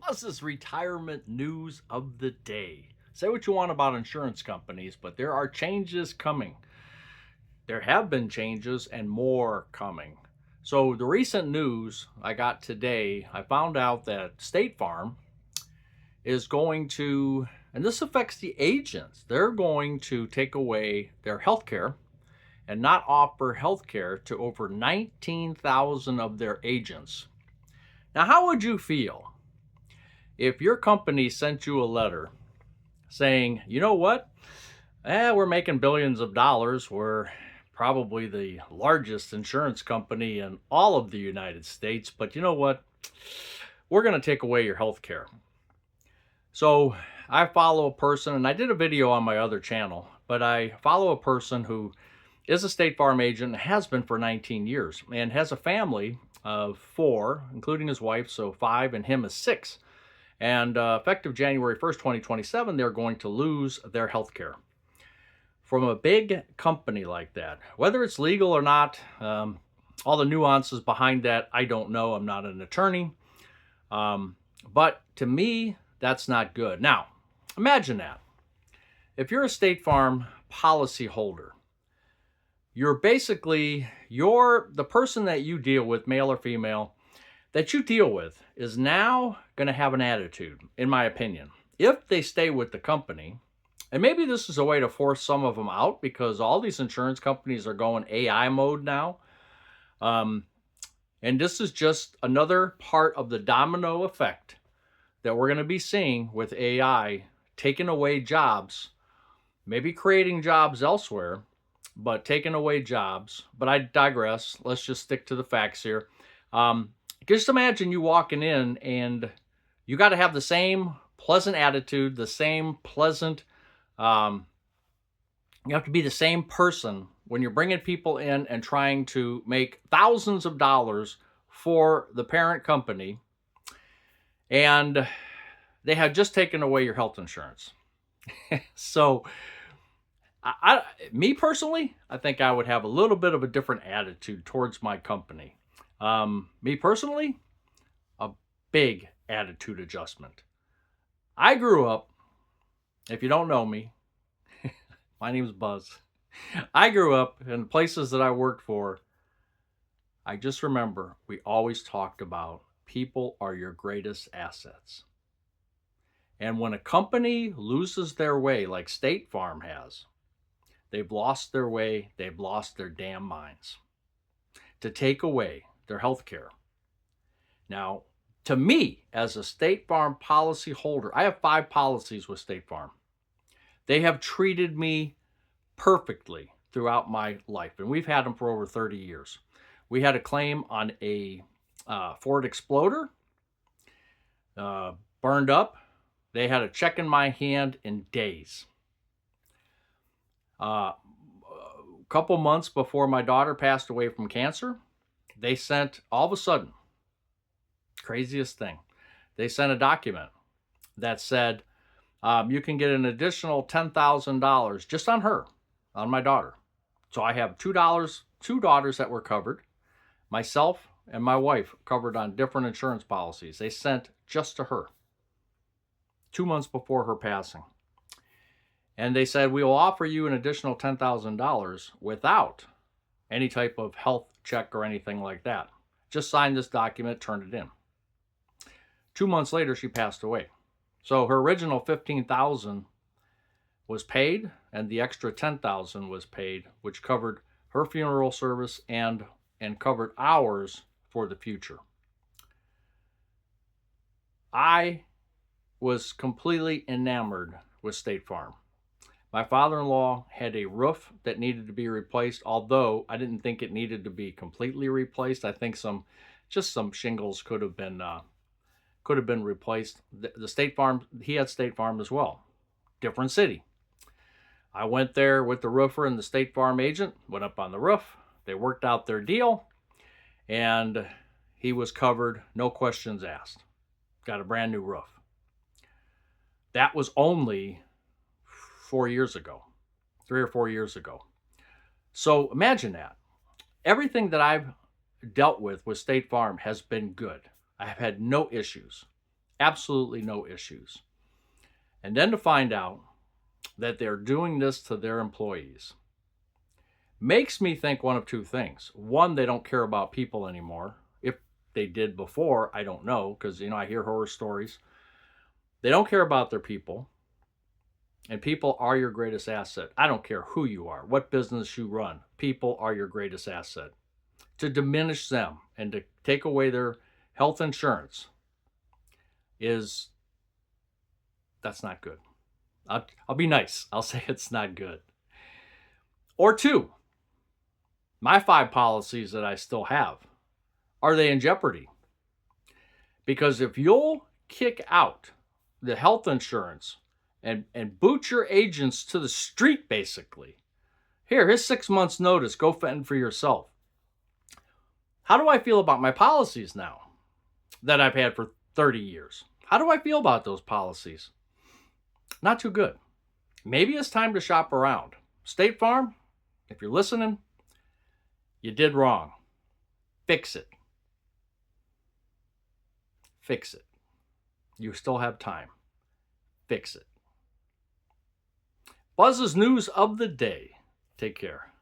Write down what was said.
Plus is retirement news of the day. Say what you want about insurance companies, but there are changes coming. There have been changes and more coming. So, the recent news I got today, I found out that State Farm is going to, and this affects the agents, they're going to take away their health care and not offer health care to over 19,000 of their agents. Now, how would you feel if your company sent you a letter saying, you know what? We're making billions of dollars. We're probably the largest insurance company in all of the United States. But you know what? We're going to take away your health care. So I follow a person, and I did a video on my other channel, but I follow a person who is a State Farm agent, has been for 19 years, and has a family of four, including his wife, so five, and him is six. And effective January 1st, 2027, they're going to lose their health care. From a big company like that, whether it's legal or not, all the nuances behind that, I don't know. I'm not an attorney. But to me, that's not good. Now, imagine that. If you're a State Farm policy holder, you're the person that you deal with, male or female, that you deal with is now going to have an attitude, in my opinion. If they stay with the company, and maybe this is a way to force some of them out because all these insurance companies are going AI mode now. And this is just another part of the domino effect that we're going to be seeing with AI taking away jobs, maybe creating jobs elsewhere, but taking away jobs. But I digress. Let's just stick to the facts here. Just imagine you walking in and you got to have the same pleasant attitude, the same pleasant, you have to be the same person when you're bringing people in and trying to make thousands of dollars for the parent company, and they have just taken away your health insurance. So, me personally, I think I would have a little bit of a different attitude towards my company. Me personally, a big attitude adjustment. I grew up, if you don't know me, my name is Buzz. I grew up in places that I worked for. I just remember we always talked about people are your greatest assets. And when a company loses their way, like State Farm has, they've lost their way, they've lost their damn minds to take away their health care. Now, to me, as a State Farm policy holder, I have 5 policies with State Farm. They have treated me perfectly throughout my life, and we've had them for over 30 years. We had a claim on a Ford Explorer, burned up. They had a check in my hand in days. A couple months before my daughter passed away from cancer, they sent, all of a sudden, craziest thing, they sent a document that said you can get an additional $10,000 just on her, on my daughter. So I have two daughters that were covered, myself and my wife covered on different insurance policies. They sent just to her 2 months before her passing. And they said, we will offer you an additional $10,000 without any type of health check or anything like that. Just sign this document, turn it in. 2 months later, she passed away. So her original $15,000 was paid, and the extra $10,000 was paid, which covered her funeral service and covered ours for the future. I was completely enamored with State Farm. My father-in-law had a roof that needed to be replaced, although I didn't think it needed to be completely replaced. I think some shingles could have been replaced. The State Farm, he had State Farm as well. Different city. I went there with the roofer and the State Farm agent, went up on the roof. They worked out their deal, and he was covered, no questions asked. Got a brand new roof. That was only 4 years ago, 3 or 4 years ago. So imagine that. Everything that I've dealt with State Farm has been good. I have had no issues. Absolutely no issues. And then to find out that they're doing this to their employees makes me think one of two things. One, they don't care about people anymore. If they did before, I don't know, because I hear horror stories. They don't care about their people, and people are your greatest asset. I don't care who you are, what business you run. People are your greatest asset. To diminish them and to take away their health insurance is that's not good. I'll be nice. I'll say it's not good. Or two, my 5 policies that I still have, are they in jeopardy? Because if you'll kick out the health insurance and boot your agents to the street, basically, here's 6 months notice, go fend for yourself. How do I feel about my policies now that I've had for 30 years? How do I feel about those policies? Not too good. Maybe it's time to shop around. State Farm, if you're listening, you did wrong. Fix it. Fix it. You still have time. Fix it. Buzz's news of the day. Take care.